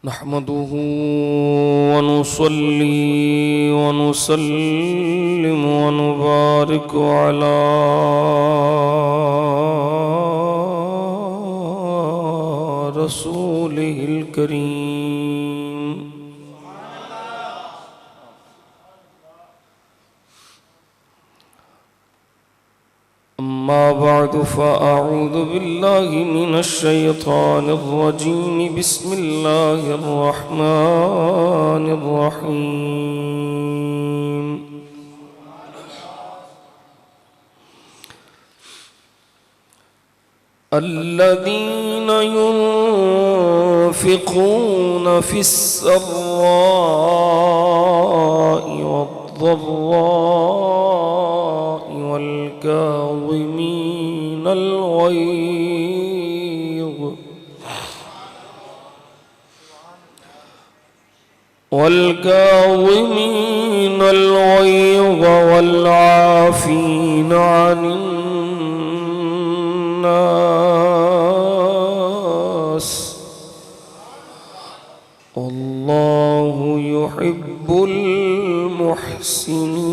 نحمده ونصلي ونسلم ونبارك على رسوله الكريم أما بعد فأعوذ بالله من الشيطان الرجيم بسم الله الرحمن الرحيم الذين ينفقون في السراء والضراء والكاظمين الغيظ والعافين عن الناس والله يحب المحسنين.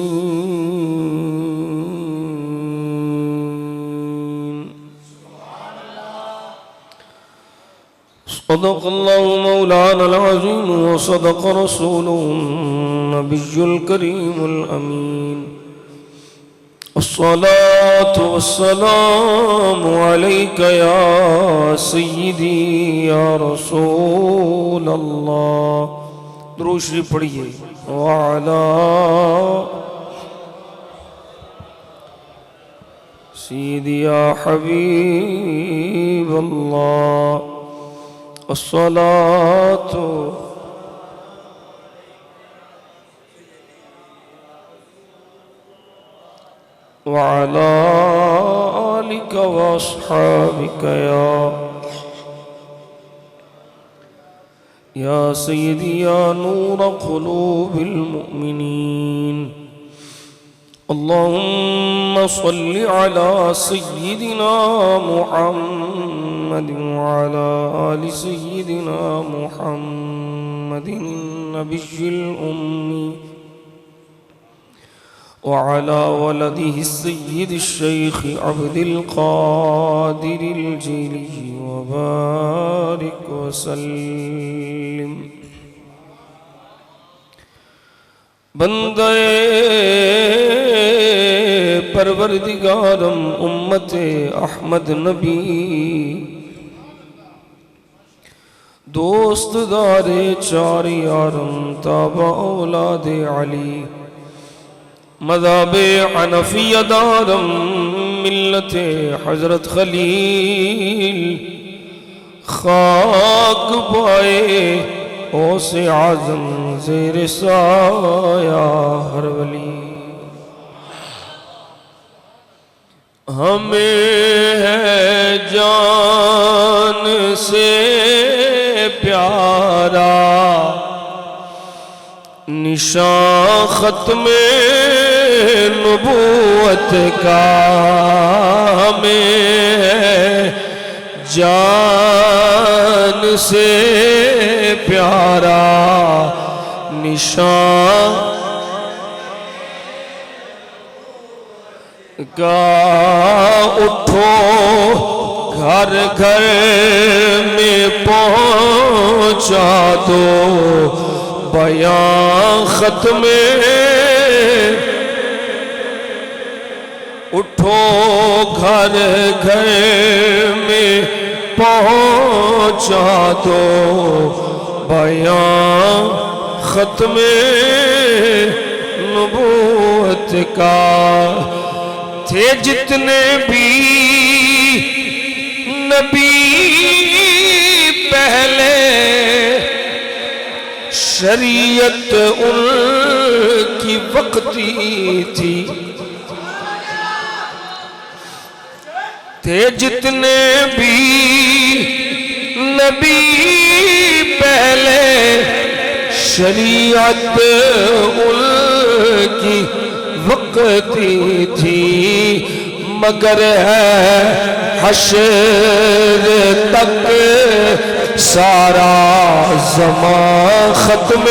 صدق الله مولانا العظيم وصدق رسوله النبي الكريم الأمين. الصلاة والسلام عليك يا سيدي يا رسول الله. درود شریف پڑھیے. وعلى سيدي يا حبيب الله الصلاة وعلى آلك وأصحابك يا سيدي يا نور قلوب المؤمنين. اللهم صل على سيدنا محمد وعلى آل سيدنا محمد النبي الأمي وعلى ولده السيد الشيخ عبد القادر الجيلي وبارك وسلم. بندے پروردگارم امت احمد نبی دوست دار چار یارم تابع اولاد علی مذہب حنفیہ دارم ملت حضرت خلیل خاک پائے اوس اعظم زیر سایہ ہر ولی. ہمیں ہے جان سے پیارا نشان ختم نبوت کا. ہمیں ہے جان سے پیارا نشان کا. اٹھو گھر گھر میں پہنچا دو بیان ختم. اٹھو گھر گھر میں پہنچا دو بیان ختم نبوت کا. تھے جتنے بھی نبی پہلے شریعت ان کی وقتی تھی. تھے جتنے بھی نبی پہلے شریعت ان کی وقتی تھی. مگر ہے حشر تک سارا زمان ختم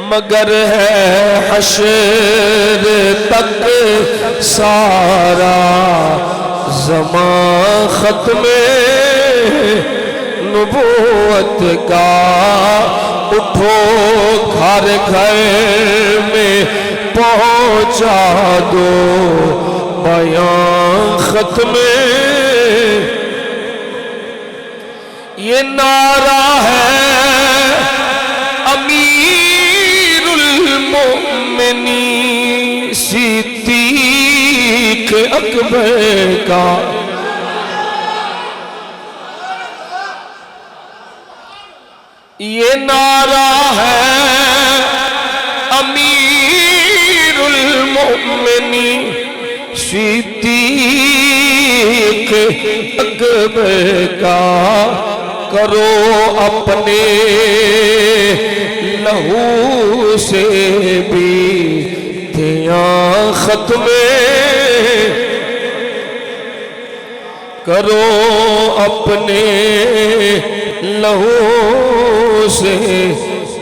مگر ہے حشر تک سارا زمان ختم نبوت کا اٹھو گھر گھر میں پہنچا دو بیان ختم یہ نعرہ ہے امیر المؤمنین صدیق اکبر کا یہ نعرہ ہے امیر المؤمنین صدیق اکبر کا کرو اپنے لہو سے بھی دیاں ختم کرو اپنے لہو سے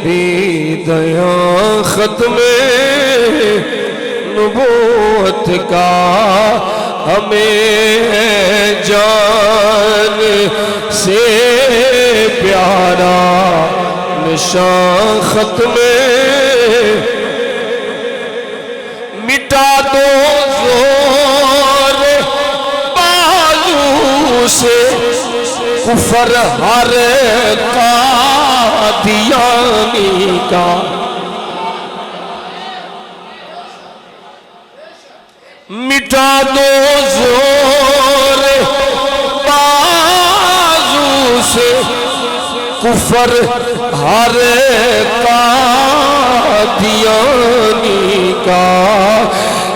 بھی دیاں ختم نبوت کا ہمیں جان سے پیارا نشان ختم مٹا دو زور بازو سے کفر ہر قادیانی کا مٹا دو زور بازو سے کفر ہر قادیانی کا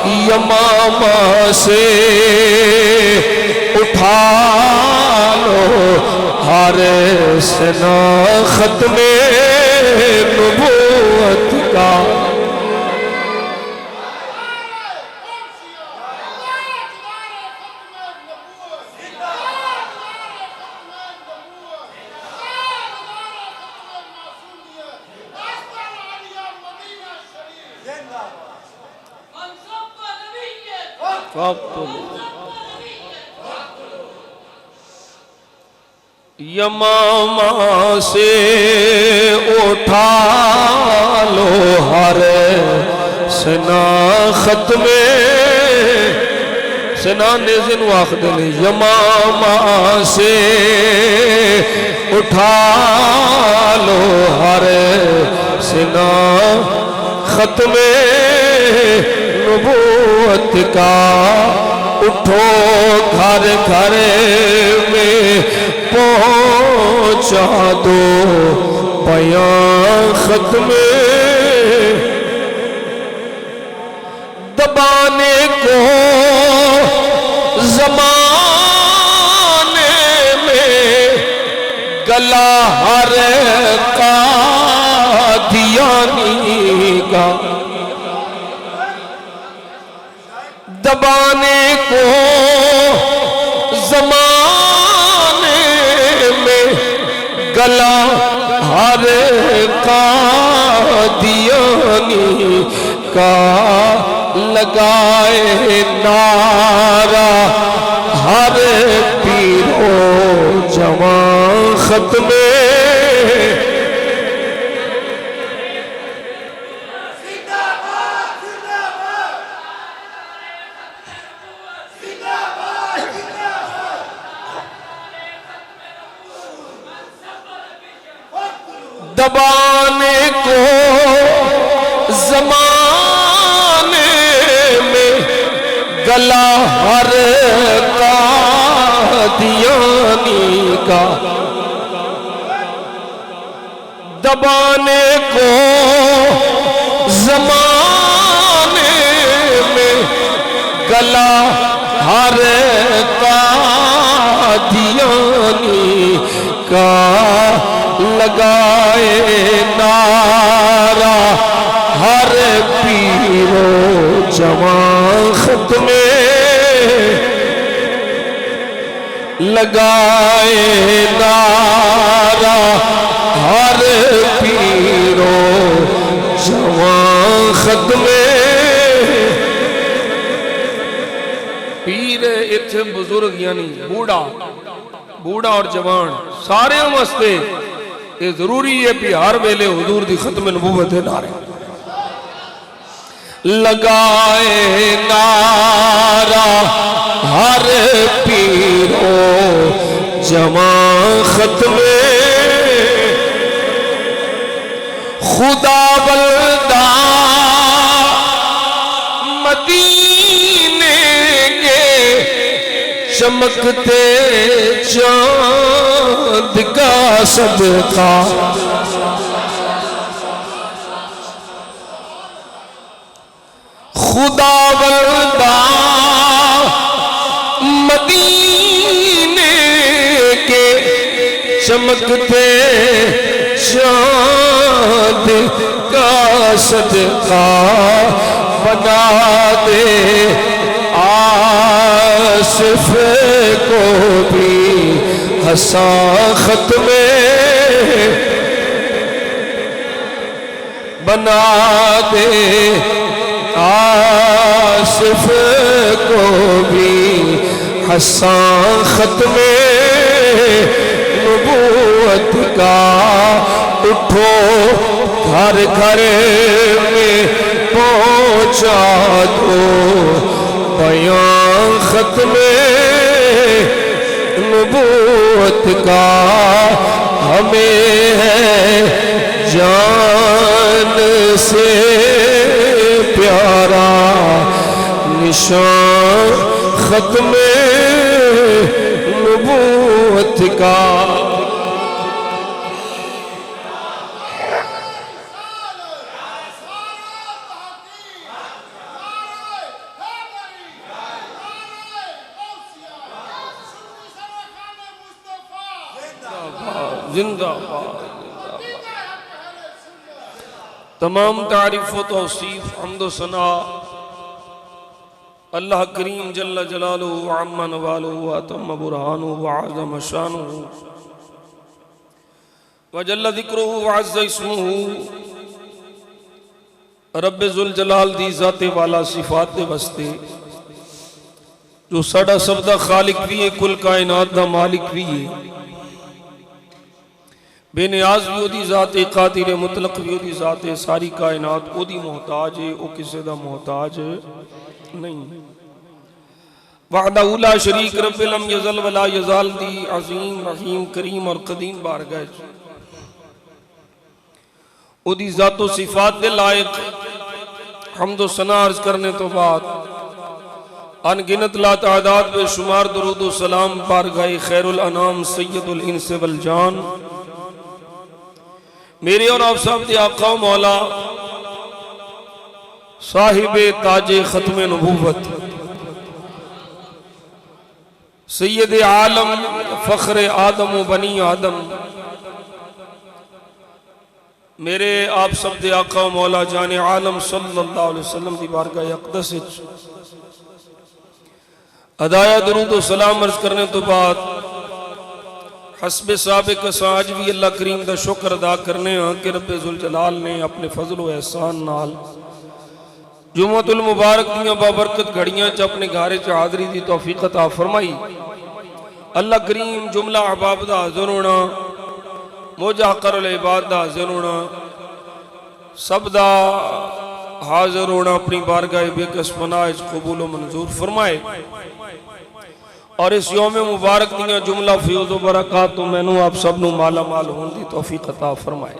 یمامہ سے اٹھا لو ہر سنا ختم نبوت کا یمامہ سے اٹھا لو ہر سنا ختم سنا نیزن واخد لے یمامہ سے اٹھا لو ہر سنا ختم نبوت کا اٹھو گھر گھر میں پہنچا دو بیان ختم دبانے کو زمانے میں گلا ہر قادیانی کا دبانے کو زمانے میں گلا ہر قادیانی کا لگائے نعرہ ہر پیر و جوان ختم دبانے کو زمانے میں گلا ہر قادیانی کا دبانے کو زمانے میں گلا ہر قادیانی کا لگائے نعرہ ہر پیر و جوان ختم لگائے نعرہ ہر پیرو جوان ختم پیر اتھے بزرگ یعنی بوڑھا اور جوان سارے واسطے یہ ضروری ہے کہ ہر ویلے حضور دی ختم نبوت نعرے لگائے نعرہ ہر پیرو جوان ختم خدا بلدہ مدینے کے چمکتے چاند کا صدقہ خدا بلدہ مدینے کے چمکتے چاند کا صدقہ بنا دے آصف کو بھی حساں ختم بنا دے آصف کو بھی حساں ختم نبوت کا اٹھو گھر گھر میں پہنچا دو بیان ختم نبوت کا ہمیں ہے جان سے پیارا نشان ختم نبوت کا زندہ باد تمام تعریف و توصیف حمد و ثنا اللہ کریم جل جلالہ وعم نوالہ واتم برہانہ وعظم شانہ وجل ذکرہ وعز اسمہ رب ذوالجلال دی ذات والا صفات دے واسطے جو ساڑا سب دا خالق بھی ہے کل کائنات دا مالک بھی ہے بے نیاز بھی دی ذات قادر مطلق بھی دی ذات ساری کائنات او دی محتاج ہے او کسے دا محتاج نہیں وحدہ اولا شریک رب لم یزل ولا یزال دی عظیم رحیم کریم اور قدیم بارگاہ او دی ذات و صفات دے لائق حمد و ثنا عرض کرنے تو بعد ان گنت لا تعداد بے شمار درود و سلام بارگاہ خیر الانام سید الانس والجان میرے اور آپ صاحب دی آقا و مولا صاحب تاج ختم نبوت سید عالم فخر آدم و بنی آدم میرے آپ سب دے آقا و مولا جان عالم صلی اللہ علیہ وسلم دی بارگاہ اقدس ادایا درود و سلام عرض کرنے تو بعد حسب سابق ساج بھی اللہ کریم دا شکر ادا کرنے ہاں کہ رب ذوالجلال نے اپنے فضل و احسان نال جمعۃ المبارک دیاں بابرکت گھڑیاں چا اپنے گھارے چا حاضری دی توفیق عطا فرمائی اللہ کریم جملہ احباب دا حاضر ہونا موجہ قر العباد دا حاضر ہونا سب دا حاضر ہونا اپنی بارگاہ بے کس پناہ قبول و منظور فرمائے اور اس یوم مبارک دیاں جملہ فیوز و برکات تو میں نو آپ سب نو مالا مال ہون دی توفیق عطا فرمائے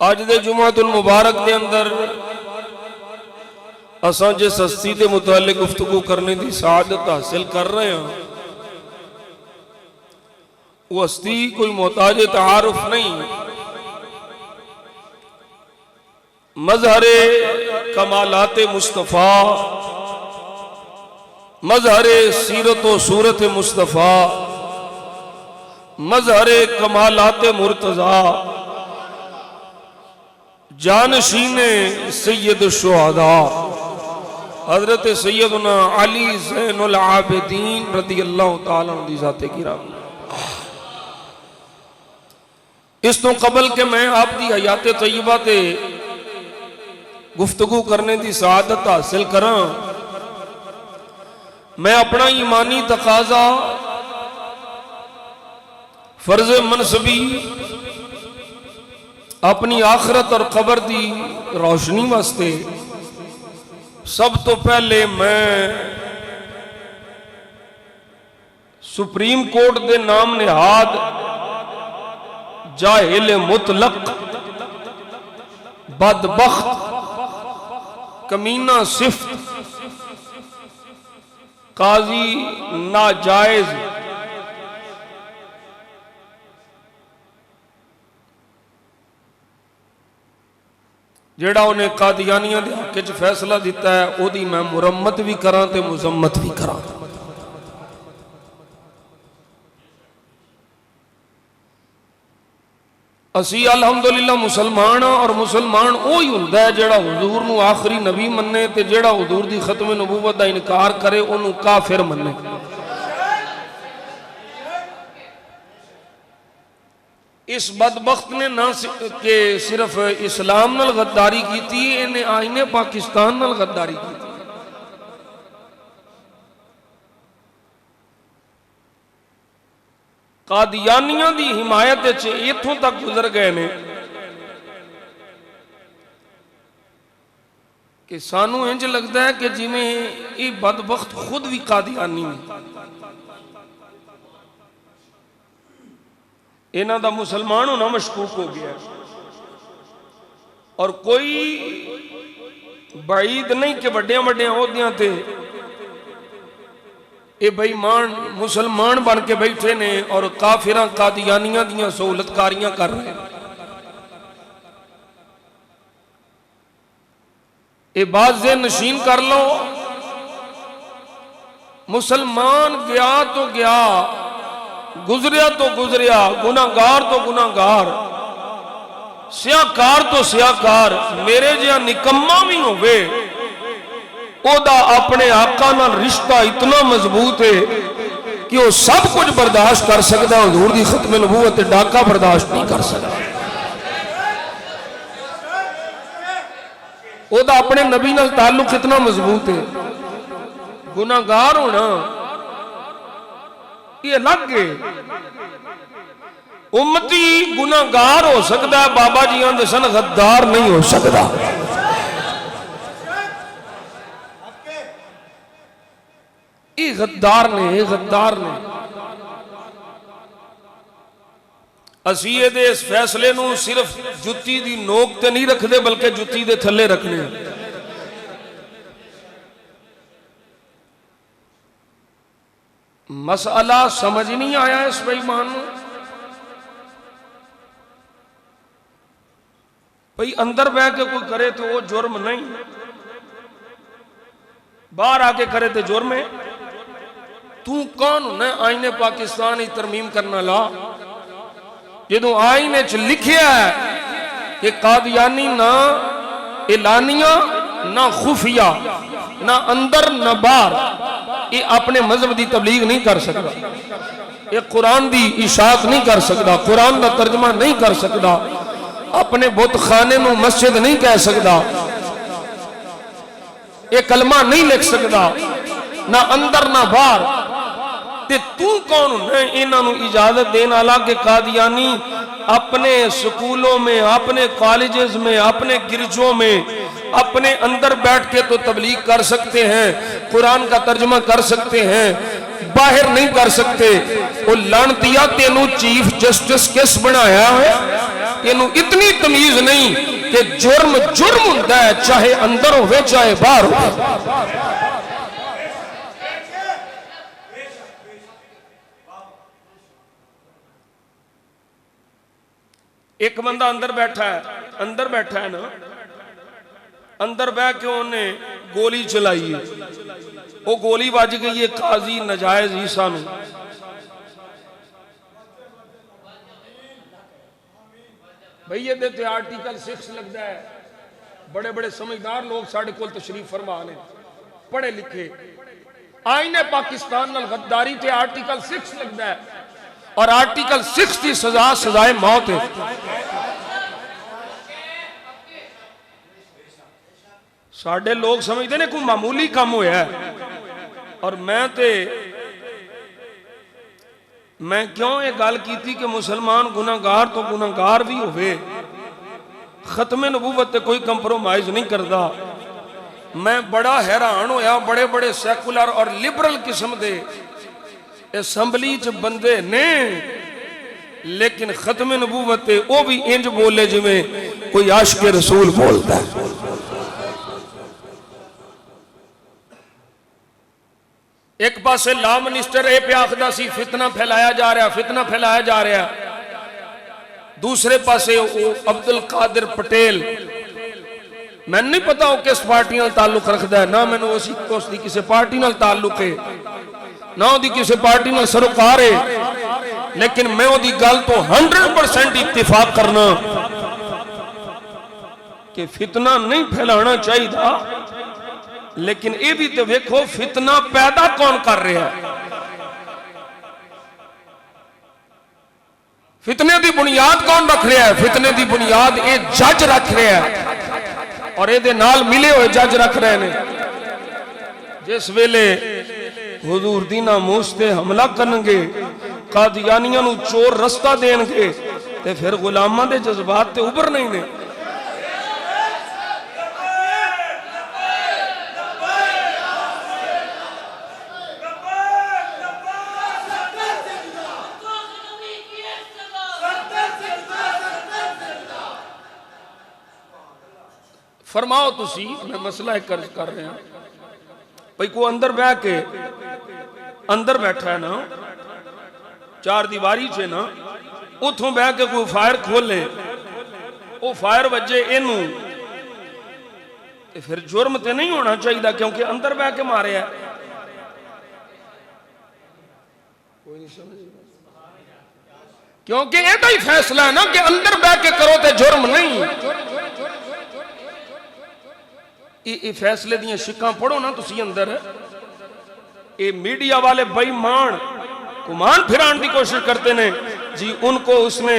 آج دے جمعۃ المبارک دے اندر اساں جس ہستی دے متعلق گفتگو کرنے دی سعادت حاصل کر رہے ہیں وہ ہستی کوئی محتاج تعارف نہیں مظہر کمالات مصطفیٰ مظہر سیرت و صورت مصطفیٰ مظہر کمالات مرتضیٰ جانشین سید الشہداء حضرت سیدنا علی زین العابدین رضی اللہ تعالیٰ عنہ دی ذات گرامی۔ اس تو قبل کہ میں آپ دی حیات طیبہ تے گفتگو کرنے دی سعادت حاصل کراں، میں اپنا ایمانی تقاضا فرض منصبی اپنی آخرت اور قبر دی روشنی واسطے سب تو پہلے میں سپریم کورٹ دے نام نہاد جاہل مطلق بدبخت کمینہ صفت قاضی ناجائز جیڑا انہیں قادیانیاں دے حق وچ فیصلہ دیتا ہے او دی میں مرمت بھی کراں تے مذمت بھی کراں۔ اسی الحمدللہ مسلمان اور مسلمان اوہی ہوندا ہے جیڑا حضور نو آخری نبی مننے تے جیڑا حضور دی ختم نبوت دا انکار کرے انہوں کافر مننے۔ اس بدبخت نے نہ کہ صرف اسلام نال غداری کی تھی، انہیں آئین پاکستان نال غداری کی تھی۔ قادیانیاں دی حمایت ایتھوں تک گزر گئے نے کہ سانو انج لگتا ہے کہ جی میں یہ بدبخت خود بھی قادیانی میں انہاں دا مسلمان ہونا مشکوک ہو گیا ہے، اور کوئی بعید نہیں کہ بڑیاں بڑیاں عہدیاں تھے اے بھائی مسلمان بن کے بیٹھے نے اور کافراں قادیانیاں دیاں سہولت کاریاں کر رہے ہیں۔ اے بات ذہن نشین کر لو، مسلمان گیا تو گیا، گزریا تو گزریا، گناہگار تو گناہگار، سیاکار تو سیاکار، میرے جہاں نکمہ بھی ہوئے او دا اپنے آقا نال رشتہ اتنا مضبوط ہے کہ وہ سب کچھ برداشت کر سکتا، حضور دی ختم نبوت ڈاکہ برداشت نہیں کر سکتا۔ او دا اپنے نبی نال تعلق اتنا مضبوط ہے، گناہگار ہونا یہ الگ ہے۔ امتی گناہگار ہو سکتا ہے، بابا جی آندے سن غدار نہیں ہو سکتا۔ یہ غدار نے، یہ غدار نے۔ اسی دے اس فیصلے نو صرف جتی دی نوک تے نہیں رکھ دے بلکہ جتی دے تھلے رکھنے ہیں۔ مسئلہ سمجھ نہیں آیا اس بے ایمان میں؟ بھئی اندر بہ کے کوئی کرے تو وہ جرم نہیں، باہر آ کے کرے تو جرم ہے۔ تو کون نے آئین پاکستانی ترمیم کرنا لا؟ جدو آئین چ لکھیا ہے کہ قادیانی نہ اعلانیہ نہ خفیہ نہ اندر نہ باہر یہ اپنے مذہب دی تبلیغ نہیں کر سکتا، یہ قرآن دی اشاعت نہیں کر سکتا، قرآن دا ترجمہ نہیں کر سکتا، اپنے بت خانے نو مسجد نہیں کہہ سکتا، یہ کلمہ نہیں لکھ سکتا، نہ اندر نہ باہر۔ تے تو کون ہے انہاں نو اجازت دینا لا کہ قادیانی اپنے سکولوں میں، اپنے کالجز میں، اپنے گرجوں میں اپنے اندر بیٹھ کے تو تبلیغ کر سکتے ہیں، قرآن کا ترجمہ کر سکتے ہیں، باہر نہیں کر سکتے؟ وہ لعنتیا تینوں چیف جسٹس کس بنایا ہے؟ تینوں اتنی تمیز نہیں کہ جرم جرم ہوتا ہے، چاہے اندر ہوئے چاہے باہر ہوئے۔ ایک بندہ اندر بیٹھا ہے نا، اندر بیٹھ کے انہیں گولی چلائی ہے، وہ گولی بج گئی ہے قاضی نجائز عیسیٰ میں۔ بھئی یہ دیتے آرٹیکل 6 لگتا ہے، بڑے بڑے سمجھدار لوگ ساڑھے کول تشریف فرما لیں، پڑھے لکھے آئین پاکستان نال غداری تے آرٹیکل 6 لگتا ہے اور آرٹیکل 6 کی سزا سزائے موت ہے. ساڑھے لوگ سمجھتے ہیں کوئی معمولی کام ہویا ہے اور میں کیوں یہ گل کی تھی کہ مسلمان گناہگار تو گناہگار بھی ہوئے ختم نبوت تے کوئی کمپرومائز نہیں کرتا. میں بڑا حیران ہویا بڑے بڑے سیکولر اور لبرل قسم دے اسمبلی چ بندے نے لیکن ختم نبوت تے وہ بھی انج بولے جو میں کوئی عاشق رسول بولتا ہے. ایک پاسے لا منسٹر اے پہ آخدہ سی فتنہ پھیلایا جا رہا دوسرے پاسے عبدالقادر پٹیل میں نہیں پتا وہ کس پارٹی نال تعلق رکھدا ہے نہ میں نے اس دی کسی پارٹی نال تعلق ہے نہ وہ دی کسی پارٹی نال سروکار ہے لیکن میں وہ دی گل تو 100% اتفاق کرنا کہ فتنہ نہیں پھیلانا چاہیے تھا لیکن یہ بھی تو ویکھو فتنہ پیدا کون کر رہا ہے فتنے دی بنیاد کون رکھ رہا ہے فتنے دی بنیاد یہ جج رکھ رہا ہے اور یہ نال ملے ہوئے جج رکھ رہے ہیں. جس ویلے حضور دی ناموس تے حملہ کرنگے قادیانیاں نو چور رستہ دین گے تے پھر غلاماں دے جذبات تے اوپر نہیں نے. فرماؤ تسی میں مسئلہ ایک کرز کر رہے ہیں بھئی کو اندر بیٹھا ہے نا چار دیواری چھے نا اتھوں بیٹھ کے کوئی فائر کھول لے وہ فائر وجہ انہوں پھر جرم تے نہیں ہونا چاہیے دا کیونکہ اندر بیٹھ کے مارے ہے کوئی نہیں سمجھ کیونکہ یہ تو ہی فیصلہ ہے نا کہ اندر بیٹھ کے کرو تے جرم نہیں یہ فیصلے دیاں شکاں پڑھو نا تسی اندر یہ میڈیا والے بھائی کمان پھران دی کوشش کرتے ہیں جی ان کو اس نے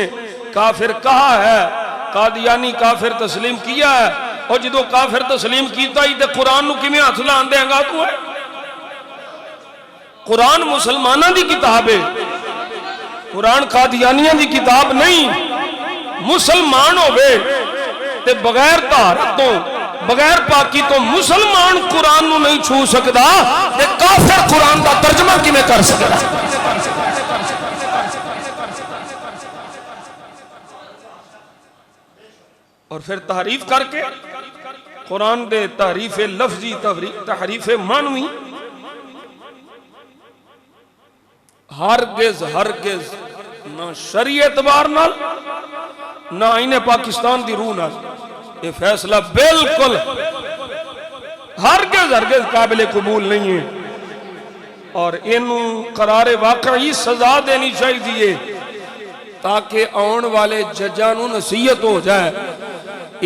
کافر کہا ہے قادیانی کافر تسلیم کیا ہے اور جدو کافر تسلیم کیتا ہی تے قرآن نو کیویں ہاتھ لان دے گا تو ہے قرآن مسلماناں دی کتاب ہے قرآن قادیانیاں دی کتاب نہیں مسلمان ہوئے تے بغیر طہارتوں بغیر پاکی تو مسلمان قرآن نو نہیں چھو سکدا تے کافر قرآن دا ترجمہ کیویں کر سکدا اور پھر تحریف کر کے قرآن دے تحریف لفظی تحریف معنوی ہرگز نہ شرعی اعتبار نال نہ آئین پاکستان دی روح نال یہ فیصلہ بالکل ہرگز قابل قبول نہیں ہے اور انہوں قرار واقعی سزا دینی چاہیے تاکہ آن والے ججانوں نصیحت ہو جائے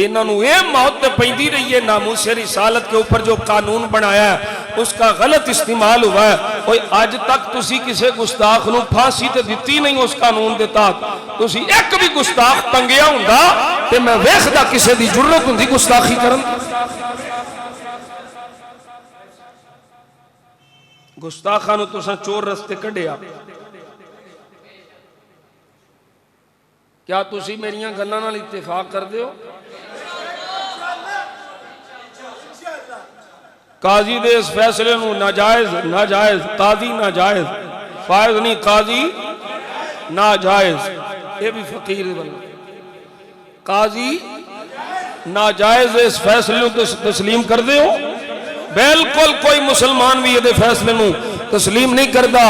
انہوں یہ موت پیندی رہی ہے ناموس رسالت کے اوپر جو قانون بنایا ہے اس کا غلط استعمال ہوا ہے کوئی آج تک تسی کسے گستاخ نو پھانسی تے دیتی نہیں اس قانون دیتا تسی ایک بھی گستاخ تنگیا ہوندا تے میں ویکھدا کسے دی جرت ہوندی گستاخی کرن گستاخاں نو تساں چور رستے کڈیا کیا تسی میریاں گلاں نال اتفاق کر دیو قاضی دے اس فیصلے نو ناجائز قاضی ناجائز فائز نہیں قاضی ناجائز یہ بھی فقیر بنا قاضی ناجائز اس فیصلے نو تسلیم کر دے ہو بالکل کوئی مسلمان بھی یہ فیصلے نو تسلیم نہیں کردا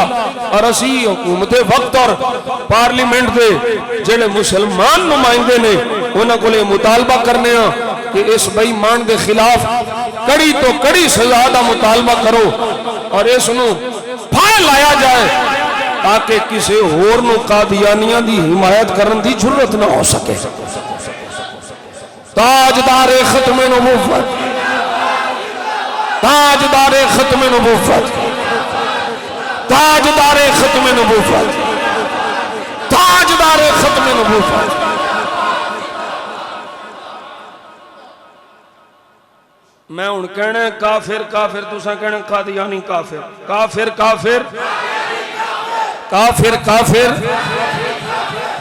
اور اسی حکومت وقت اور پارلیمنٹ دے جنہیں مسلمان نمائندے نے انہاں کو لئے مطالبہ کرنے ہیں کہ اس بے ایمان دے خلاف کڑی تو کڑی سزا دا مطالبہ کرو اور اس نو پھائے لایا جائے تاکہ کسی اور نو قادیانیاں دی حمایت کرن دی جرت نہ ہو سکے تاجدار ختم نبوت تاجدار ختم نبوت، تاجدار ختم نبوت، تاجدار ختم نبوت۔ میں ہن کہنا ہے کافر کافر، تساں کہنا قادیانی کافر، کافر کافر کافر کافر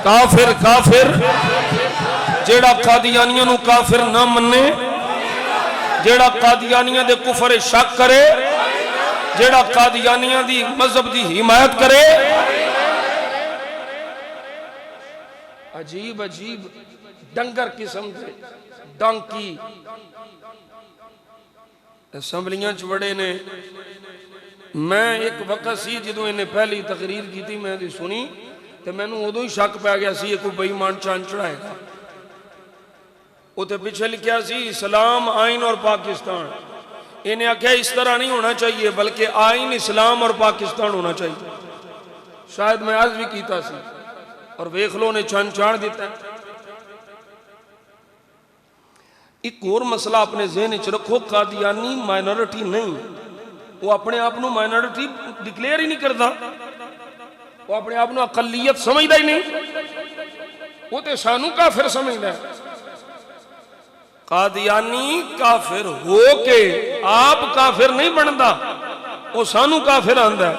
کافر کافر، جیڑا قادیانیاں نو کافر نہ مننے، جیڑا قادیانیاں دے کفر شک کرے، جیڑا قادیانیاں دی مذہب دی حمایت کرے، عجیب عجیب ڈنگر قسم دے ڈانکی اسمبلیاں چوڑے نے۔ میں ایک وقت سی جدو انہیں پہلی تقریر کی تھی، میں دی سنی تو میں نے ادو ہی شک پہ گیا سی کوئی بے ایمان چاند چڑھائے گا۔ وہ تو پیچھے لکھیا سی اسلام، آئین اور پاکستان۔ انہیں آکھیا اس طرح نہیں ہونا چاہیے بلکہ آئین اسلام اور پاکستان ہونا چاہیے۔ شاید میں عرض بھی کیتا سی اور ویکھ لو نے چاند چاڑ دیتا ہے۔ ایک اور مسئلہ اپنے ذہن وچ رکھو، قادیانی مائنورٹی نہیں، وہ اپنے آپ نو مائنورٹی ڈکلیئر ہی نہیں کرتا، وہ اپنے آپ نو اقلیت سمجھدا ہی نہیں، وہ تے سانو کافر سمجھدا ہے۔ قادیانی کافر ہو کے آپ کافر نہیں بنتا، وہ سانو کافر آندا ہے۔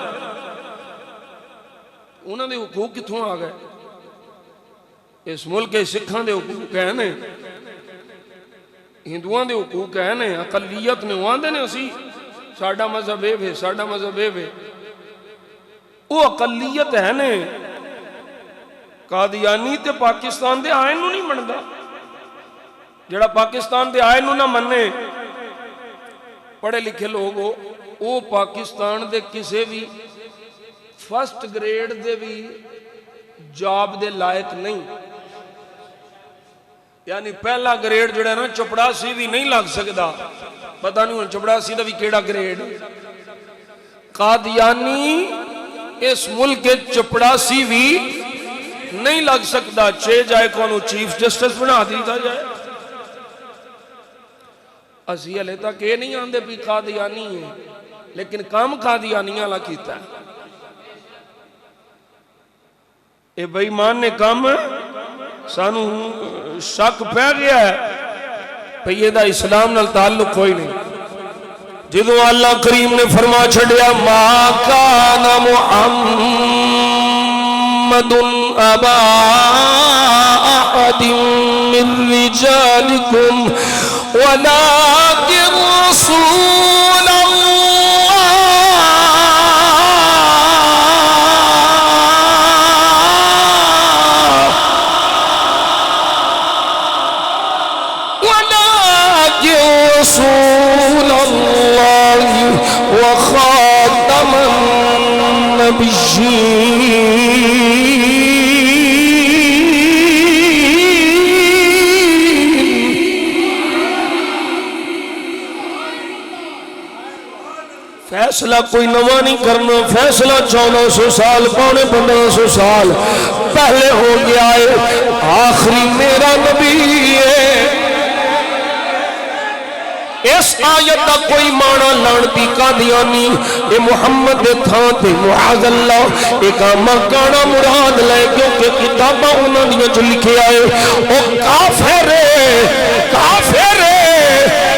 انہاں دے حقوق کتھوں آ گئے؟ اس ملک کے سکھاں دے حقوق ہیں نے، ہندوؤں دے حقوق ہیں نے، اقلیت نے وہ آندے نے اسی ساڈا مذہب ہے، ساڈا مذہب ہے، وہ اقلیت ہے نے۔ قادیانی تے پاکستان دے آئین نو نہیں مندا، جڑا پاکستان دے آئین نو نہ مننے، پڑھے لکھے لوگ وہ پاکستان دے کسے بھی فرسٹ گریڈ دے بھی جاب دے لائق نہیں، یعنی پہلا گریڈ جڑا ہے نا چپڑاسی بھی نہیں لگ سکتا، پتہ نہیں چپڑاسی دا بھی کیڑا گریڈ۔ قادیانی اس ملک کے چپڑاسی بھی نہیں لگ سکتا، چے جائے کونو چیف جسٹس بنا دیتا جائے۔ اسی علیہ تک یہ نہیں آندے بھی قادیانی ہے، لیکن کام قادیانیاں اللہ کیتا ہے۔ اے بے ایمان نے کام سانو شک پہ گیا ہے پہ دا اسلام نال تعلق کوئی نہیں۔ جدو اللہ کریم نے فرما چھڑیا ما کان محمد ابا احد من رجالکم ولکن رسول رسول اللہ وخاتم النبیین۔ فیصلہ کوئی نواں نہیں کرنا، فیصلہ 1400 سال پونے 1500 سال پہلے ہو گیا ہے، آخری میرا نبی ہے۔ اس آیت کا کوئی معنی لانتی قادیانی اے محمد دے تھان تے معاذ اللہ ایک مکانہ مراد لے، کیونکہ کتابہ انہوں نے جو لکھے آئے او کافر ہے، کافر ہے،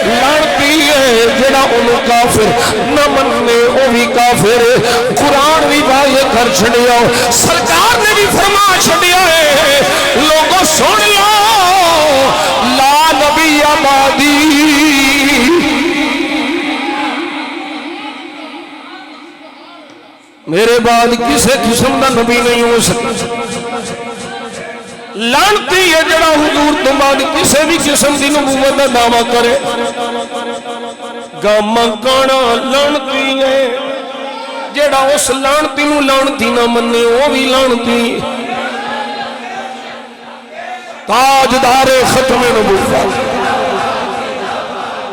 لانتی ہے جڑا انہوں کافر نہ مننے او بھی کافر ہے۔ قرآن بھی بھائی کر چھڑیا، سرکار نے بھی فرما چھڑیا ہے، لوگوں سن لو لا نبی آبادی، میرے بعد کسے قسم دا نبی نہیں ہو سکتا۔ لانتی ہے جڑا حضور تو بعد کسے بھی قسم دی نبوت دا دعویٰ کرے، گاما کانا لانتی ہے جڑا اس لانتی نو لانتی نہ مننے وہ بھی لانتی۔ تاجدار ختم نبوت،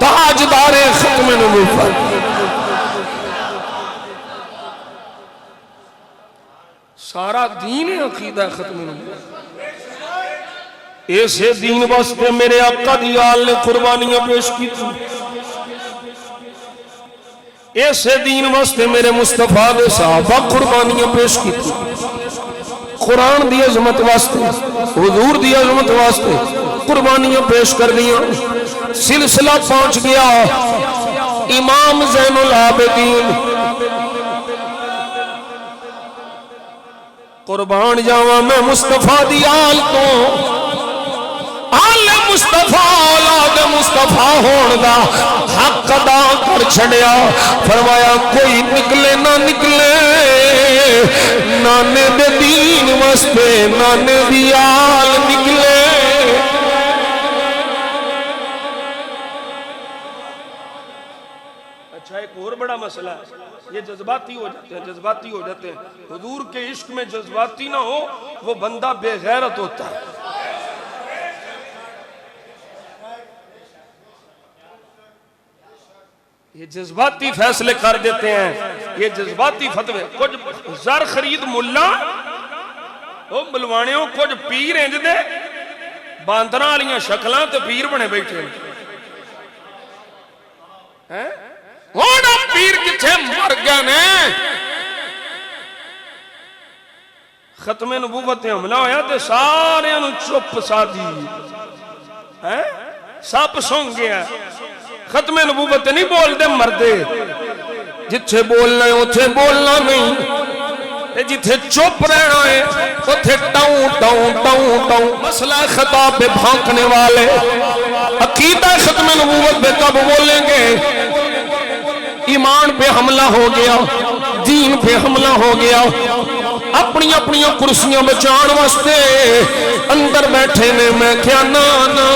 تاجدار ختم نبوت، سارا دین عقیدہ ختم نبوت۔ ایسے دین واسطے میرے آقا دی آل نے قربانیاں پیش کی تھی، ایسے دین واسطے میرے مصطفیٰ دے صحابہ قربانیاں پیش کی تھی، قرآن دی عظمت واسطے، حضور دی عظمت واسطے قربانیاں پیش کر دیا، سلسلہ پہنچ گیا امام زین العابدین قربان جاواں میں مصطفیٰ دی آل تو، آل مصطفیٰ اولاد مصطفیٰ ہون دا حق ادا کر چھڑیا، فرمایا کوئی نکلے نہ نکلے نانے دے دین واسطے، نانے دی آل نکلے۔ اچھا ایک اور بڑا مسئلہ ہے، یہ جذباتی ہو جاتے ہیں، جذباتی ہو جاتے ہیں، حضور کے عشق میں جذباتی نہ ہو وہ بندہ بے غیرت ہوتا ہے۔ یہ جذباتی فیصلے کر دیتے ہیں، یہ جذباتی فتوے، کچھ زر خرید ملا وہ ملوانیوں، کچھ پیر انج دے باندراں والیاں شکلاں تے پیر بنے بیٹھے ہیں، ہونا پیر کتھے مر گئے نے۔ ختم نبوت تے حملہ ہویا تے سارے نوں چپ سادی سب سونگ گیا، ختم نبوت نہیں بول دے مردے، جتھے بولنا ہے اتھے بولنا نہیں، جتھے چپ رہنا ہے اتھے ٹاؤں ٹاؤں ٹاؤں ٹاؤں۔ مسئلہ خطاب پہ بھانکنے والے عقیدہ ختم نبوت پہ کب بولیں گے؟ ایمان پہ حملہ ہو گیا، دین پہ حملہ ہو گیا، اپنی اپنی کرسیاں بچان واسطے اندر بیٹھے نے، میں کیا نانا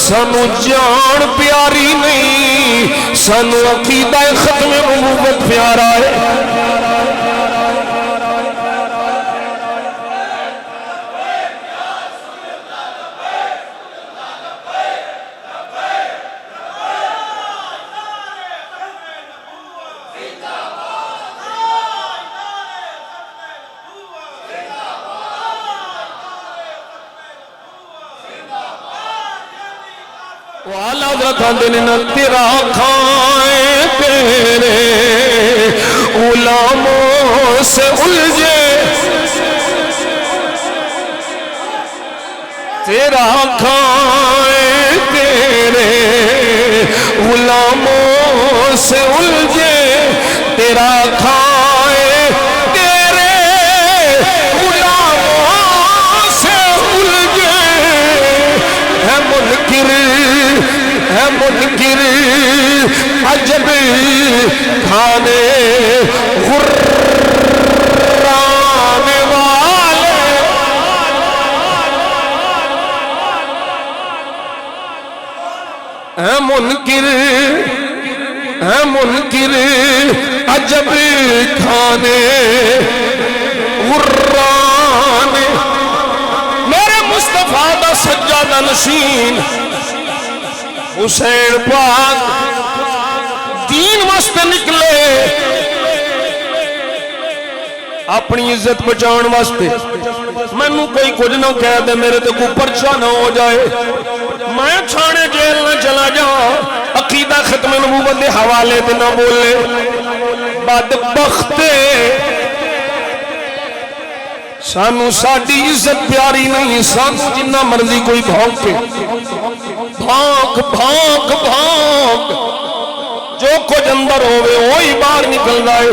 سانو جان پیاری نہیں، سانو عقیدہ ختم نبوت پیارا ہے۔ والا حضرت نے نہ تیرا کھائیں تیرے غلاموں سے الجھے، تیرا کھائیں تیرے غلاموں سے الجھے، تیرا کھائیں تیرے غلاموں سے الجھے، ہے منکر ہے منکر عجب کھانے غرانے والے، ہے منکر عجب کھانے غرانے۔ میرے مصطفیٰ دا سجادہ نشین حسین پاک دین واسطے نکلے، اپنی عزت بچان واسطے، مینوں کوئی کچھ نہ کہہ دے، میرے تے کوئی پرچہ نہ ہو جائے، میں تھانے جیل نہ چلا جاؤں، عقیدہ ختم نبوت دے حوالے تے نہ بولے، بدبخت سانو ساڈی عزت پیاری نہیں، سانو جنہ مرضی کوئی بھونکے، بھونک بھونک بھونک، جو کچھ اندر ہوئے وہی باہر نکل جائے،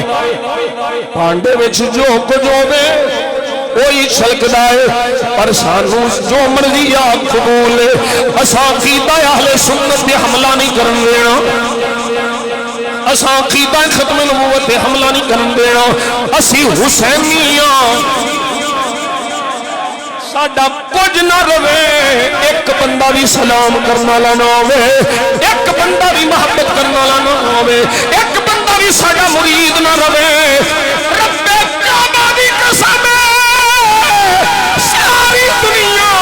پانڈے وچ جو کچھ ہوئے وہی چھلکدا ہے، پر سانو جو مرضی آپ قبول ہے، اساں عقیدہ اہل سنت پہ حملہ نہیں کرن دینا، اساں عقیدہ ختم نبوت پہ حملہ نہیں کرن دینا، اسی حسینیاں ساڈا کچھ نہ روے، ایک بندہ بھی سلام کرنا والا نہ ہوے، ایک بندہ بھی محبت کرنا والا نہ ہوے، ایک بندہ بھی ساڈا مرید نہ روے، رب کعبہ دی قسم ساری دنیا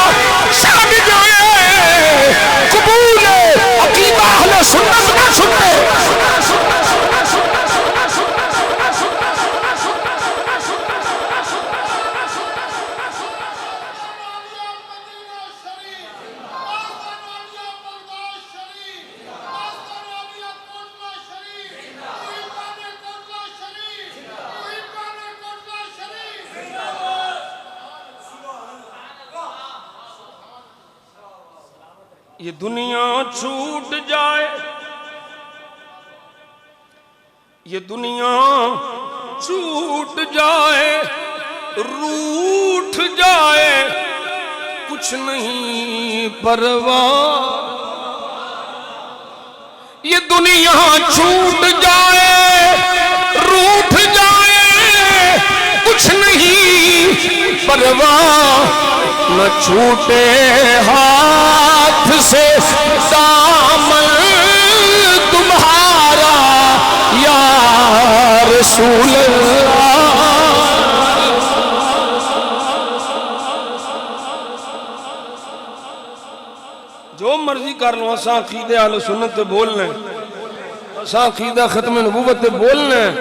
چھڈ جائے، قبول عقیدہ اہل سنت نہ چھٹے۔ یہ دنیا چھوٹ جائے، یہ دنیا چھوٹ جائے، روٹھ جائے، کچھ نہیں پرواہ۔ یہ دنیا چھوٹ جائے، روٹھ جائے، کچھ نہیں پرواہ، نہ چھوٹے ہاتھ سے دامن تمہارا یا رسول اللہ۔ جو مرضی کر لو، اساں عقیدہ اہل سنت تے بولنا ہے، اساں عقیدہ ختم نبوت تے بولنا ہے۔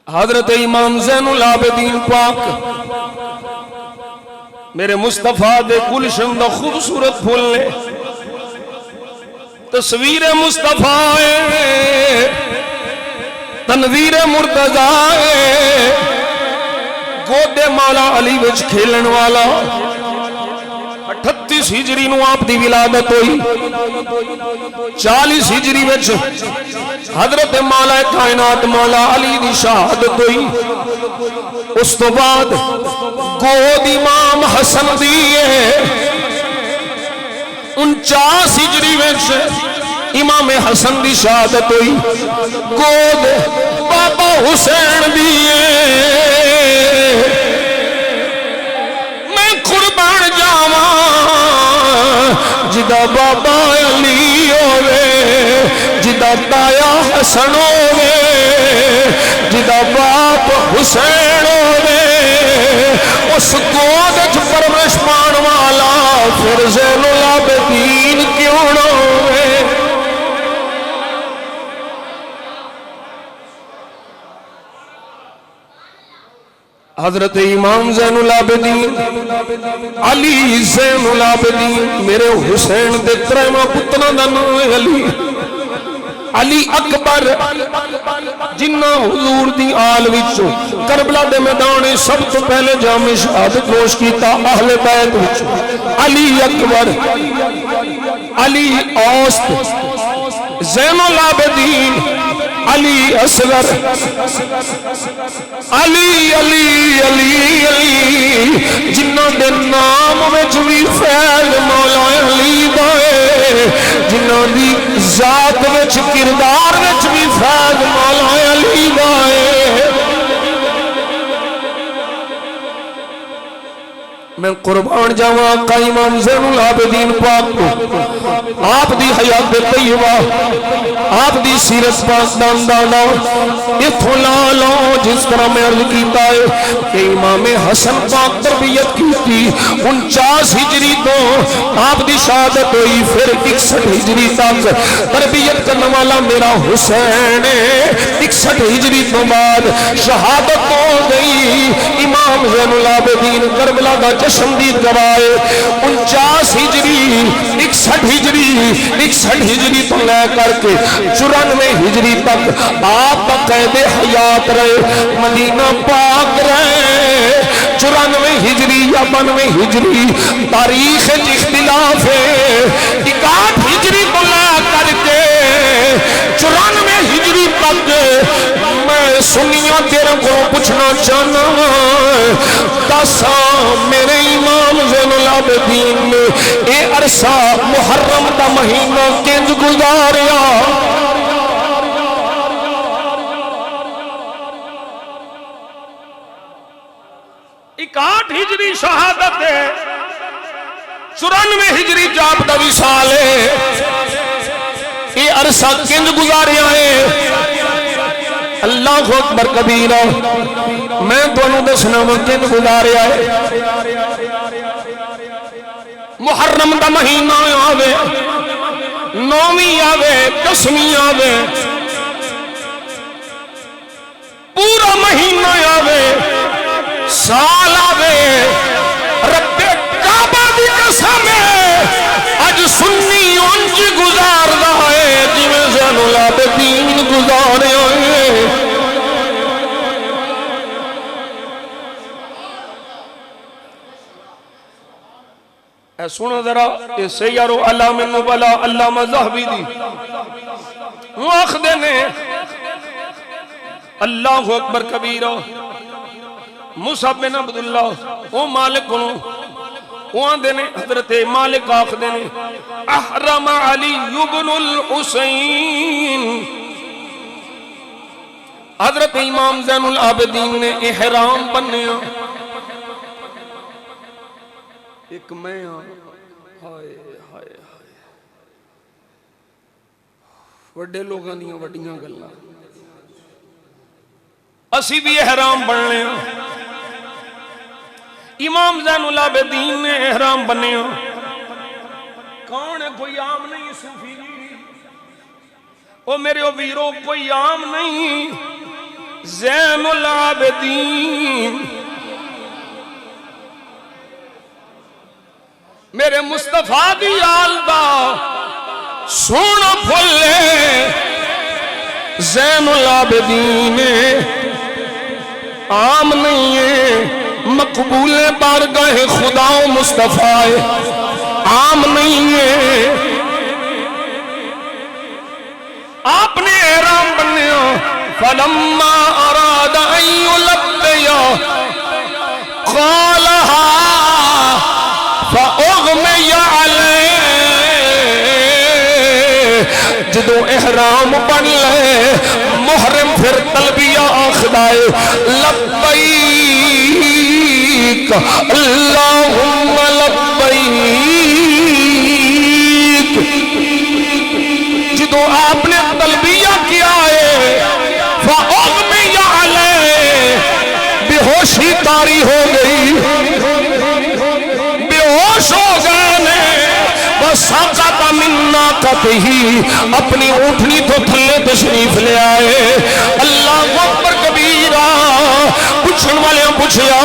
حضرت امام زین العابدین پاک میرے مصطفیٰ دے گلشن دا خوبصورت پھول نے تصویر مصطفیٰ تنویر مرتضی گودے مولا علی وچ کھیلن والا۔ 38 ہجری نو آپ دی ولادت ہوئی، 40 ہجری وچ حضرت مولا کائنات مولا علی دی شہادت ہوئی۔ اس تو بعد گود امام حسن دی 49 ہجری وچ امام حسن دی شہادت ہوئی۔ گود بابا حسین دی میں قربان جاواں جدا بابا علی ہوئے، جدا تایا حسن ہوئے، جدا باپ حسین ہوئے، اس گود وچ پرورش پان والا پھر زین العابدین کیوں نہ ہوئے؟ حضرت امام زین العابدین علی زین العابدین میرے حسین دے تریواں پتراں دا نام ہے علی۔ علی اکبر جنہ حضور دی آل وچوں کربلا دے میدان سب تو پہلے جام شہادت نوش کیتا اہل بیت وچوں علی اکبر، علی اوسط، زین العابدین، علی اصغر، علی علی علی علی جنہ دے نام وچ وی فیض مولا علی دا ہے، جنہ دی ذات وچ کردار وچ بھی فیض مولا علی دا ہے۔ میں قربان جاواں آقا امام زین العابدین پاک کو، آپ دی حیات طیبہ، آپ دی سیرت پاک داندانا اتھو لا لو جس طرح میں عرض کیتا ہے کہ امام حسن پاک تربیت کی تھی 49 ہجری تو آپ دی شہادت ہوئی، پھر 61 ہجری تک تربیت کرنے والا میرا حسین 61 ہجری تو بعد شہادت ہو گئی۔ امام زین العابدین کربلا دا جشن دی گوائے 49 ہجری 61 ہجری 61 ہجری تو لے کر کے 94 ہجری تک آپ قید حیات رہے، مدینہ پاک رہے۔ 94 ہجری یا 92 ہجری تاریخ اختلاف ہے، 61 ہجری تو لے کر کے 94 ہجری تک میں سنیاں تیرے کو پوچھنا چاہنا دسا میرے امام زین العابدین نے اے عرصہ محرم دا مہینہ کنج گزاریا؟ 61 ہجری شہادت ہے، 94 ہجری جاب دا وصال ہے، اے عرصہ کنج گزاریا ہے؟ اللہ اکبر کبیرہ، میں دونوں دسنا کنج گزاریا ہے۔ محرم دا مہینہ آوے، 9ویں آوے، 10ویں آوے، پورا مہینہ آوے، سال آوے، رب کعبہ دی قسم ہے اج سنی انج گزار رہا ہے جی میں زین العابدین گزارے ہوئے۔ اے سنو ذرا اے سیارو علام النبلا علامہ ذہبی دی وہ آخدے نے اللہ اکبر کبیرہ مصعب بن عبداللہ وہ مالک بنو وہ آندے نے حضرت مالک آخدے نے احرم علی بن الحسین حضرت امام زین العابدین نے احرام بنیا ایک میں ہائے ہائے وڈے لوگاں دیاں وڈیاں گلاں اسی بھی احرام بننے امام زین العابدین نے احرام بنے کون ہے کوئی عام نہیں صوفی او میرے او ویرو کوئی عام نہیں زین العابدین میرے مصطفیٰ دی آل دا سونا پھلے زین العابدین عام نہیں ہے مقبول بارگاہ خدا و مصطفیٰ عام نہیں ہے آپ نے احرام بنیا فلما اراد ان یلبیا قالها فاغمی علیہ جدو احرام بن لے محرم پھر تلبیہ آخدائے لبیک اللہم لبیک جدو آپ نے تلبیہ کیا ہے فاغمی علیہ بے ہوشی طاری ہو گئی بے ہوش ہو گئے وَسَقَطَ مِن نَاقَتِهِ اپنی اونٹنی تو تھلے تشریف لے آئے اللہ اکبر کبیرہ پوچھن والے پوچھیا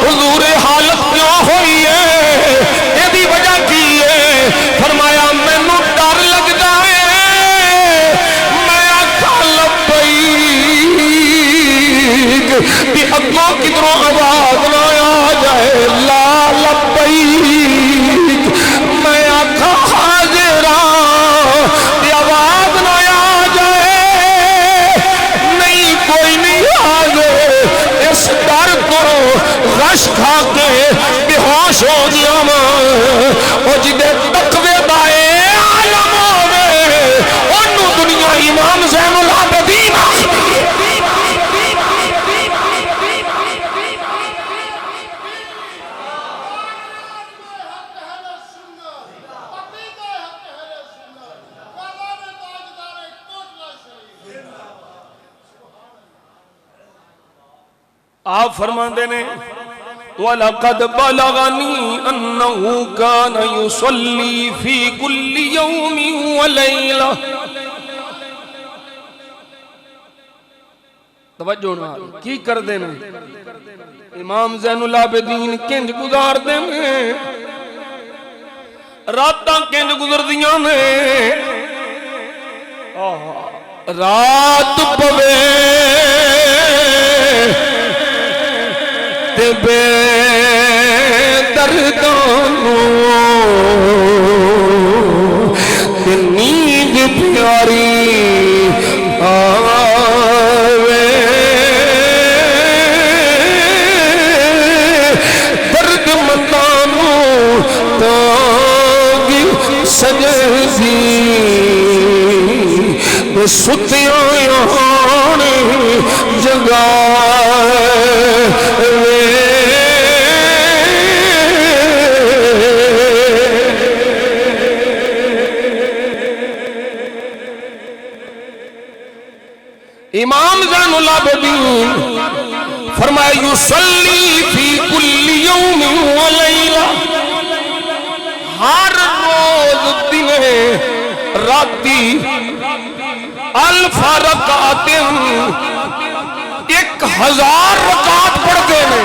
حضور حالت کیوں ہوئی ہے یہ بھی وجہ کی ہے فرمایا مینوں ڈر لگ جائے میں آکھا لبیک کہ اگوں کدھروں آواز نہ آ جائے لا لبیک میں آکھا حاضرہ یہ آواز نہ آ جائے نہیں کوئی نہیں حاضر اس ڈر کو غش کھا کے بے ہوش ہو گیا وہ جدے تقوی دائے عالم ہوئے انہوں دنیا امام زین العابدین آپ فرماندے نے وَلَقَدْ بَلَغَنِي أَنَّهُ كَانَ يُصَلِّي فِي كُلِّ يَوْمٍ وَلَيْلَةٍ توجہ نہ کی کر دینے امام زین العابدین کنج گزار دینے راتاں کنج گزر دیاں نے رات پوے بے دردانوں نیند پیاری آوے درد مندانوں تانگی سجدی ستیاں یہاں جگائے امام زین العابدین فرمایا یصلی فی کل یوم و لیلہ ہر روز دن راتی الف رکعت 1000 رکعت پڑھتے ہیں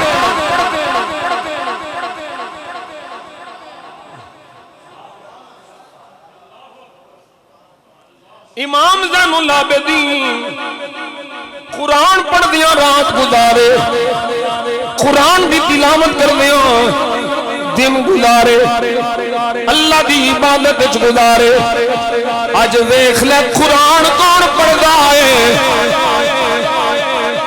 امام زین العابدین قرآن پڑھ دیا رات گزارے قرآن بھی تلاوت کر دیا دن گزارے اللہ دی عبادت وچ گزارے اج ویکھ لے قرآن کون